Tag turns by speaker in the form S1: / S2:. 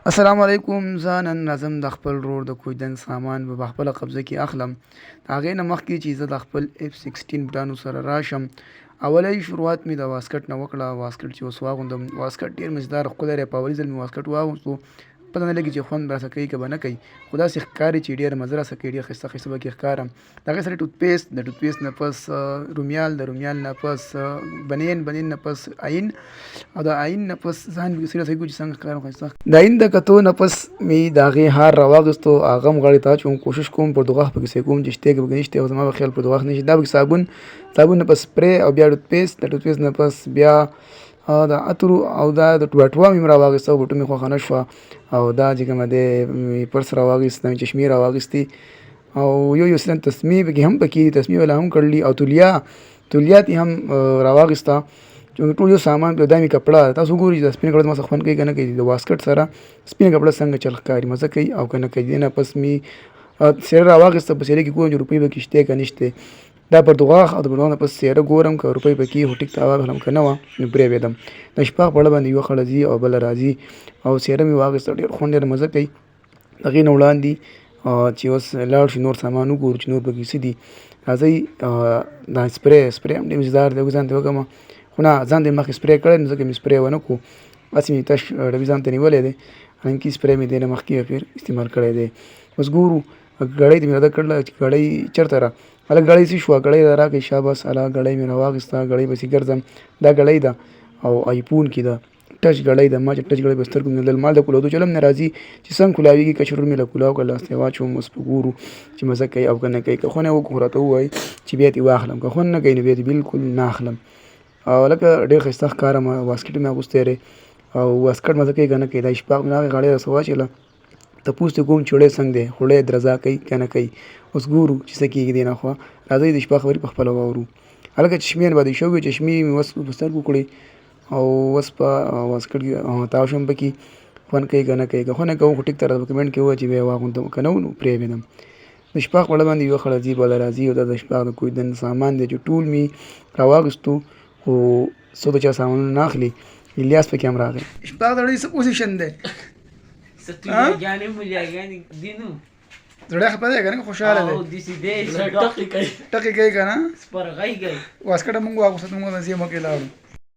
S1: السلام علیکم. زه نن راځم د خپل ورور د کوچدن سامان په خپله قبضه کې اخلم. د هغې نه مخکې چې زه د خپل F16 بوټانو سره راشم، اولی شروعات مې د واسکټ نه وکړه. واسکټ چې اوس واغوندم، واسکټ ډېر مزدار ښکلی دی. په اولي ځل مې واسکټ واغوستو، پته نه لګي چې خوند به راسه کوي که به نه کوي، خو داسې ښکاري چې ډېره مزه راسه کوي، ډېر ښایسته ښایسته پکې ښکارم. د هغې سره ټوتپیسټ، د ټوتپیسټ نه پس رومیال، د رومیال نه پس بنین نه پس عین، او د عین نه پس ځان مې سړی چې څنګه ښکارم ښایسته. د عین د کتو نه پس مې د هغې هار راواخیستو، هغه هم غاړې ته اچوم. کوشش کوم پردوغاښ پکې کوم چې شتی پکې نشتی، او زما په خیال پردوغاښ نه شي. دا پکې صابون نه پس سپری، او بیا ټوتپیسټ، د ټوتپیسټ نه پس بیا د عطرو، او دا د بټوه مې راواخیسته، بټوه مې خوښه نه شوه. او دا چې کومه دی پرس راواخیست، دا مې چشمې راواخیستې، او یو سلن تسمې پکې هم پکې دي، تسمې والا هم کړلي، او تولیه یې هم راواخیسته. ټول یو سامان دا مې کپړه. تاسو ګورئ چې د سپینې کپړه زما څخه خوند کوي که نه کوي. د واسکټ سره سپینه کپړه څنګه چل ښکاري، مزه کوي او که نه کوي. دې نه پس مې څېره راواخیسته. په څېره کې ګورم چې روپۍ پکې شته که نشته. دا پردوغاښ او د پردوغاښ نه پس څېره ګورم که روپۍ پکې وي، خو ټیک ته واخلم، که نه وه نو پرېږدم. د شپاق په اړه باندې یوه خړه ځي او بله راځي، او څېره مې واخیسته. ډېر خوند، ډېره مزه کوي. د هغې نه وړاندې چې اوس لاړ شو نور سامان وګورو چې نور پکې څه دي. راځئ دا سپری هم ډېر مزدار دی، ځان ته وکړمه، خو نه ځان ته مې مخکې سپری کړی نو ځکه مې سپری ونه کړو. هسې مې تش ډبي ځان ته نیولی دی، حالانکې سپری مې دې نه مخکې استعمال کړی دی. اوس ګورو ګړۍ ته مې راده کړله چې ګړۍ چېرته را هلک ګړۍ څه شوه، ګړۍ را راکړئ. شاباس هله ګړۍ مې راواخیسته، ګړۍ پسې ګرځم. دا ګړۍ ده او آیفون کې ده، ټچ ګړۍ ده. ما چې ټچ ګړۍ په سترګو مې لیدل، مال د کولېدو چل هم نه راځي چې څنګه کولاوېږي. کچرور مې له کولاو کړه، لاس ته یې واچوم. اوس به ګورو چې مزه کوي او که نه کوي. که خوند یې وکړو راته ووایي چې بیا دې واخلم، که خوند نه کوي نو بیا دې بالکل نه اخلم. او لکه ډېر ښایسته ښکارم. واسکټ مې اغوستی دی او واسکټ مزه کوي که نه کوي. دا شپاق مې هغې غاړې راسه واچوله. تپوس ترې کوم چې وړی څنګه دی، وړی درزا کوي که نه کوي. اوس ګورو چې څه کېږي دې نه خوا. راځئ د شپاق خبرې په خپله واورو. هلکه چشمې بربادۍ شوې، چشمې مې اوس په سترګو کړې، او اوس په واسکټ کې تاو شم پکې. خوند کوي که نه کوي. که خوند یې کوم خو ټیک ته راته په کمنټ کې ووایه چې بیا یې واغوندم، که نه نو پرېږدم. د شپاق په اړه باندې یوه خړه ځي بله راځي، او دا د شپاق د کوچدن سامان دی چې ټول مې راواخیستو، خو څوک د چا سامانونه نه اخلي. الیاس پکې هم راغی. شپاق د ډېر څه پوزیشن دی، زړه خفه دی که نه خوشحاله دی، ټقې کوي که نه. واسکټ هم موږ واغوسته، موږ نظیمه کې لاړو.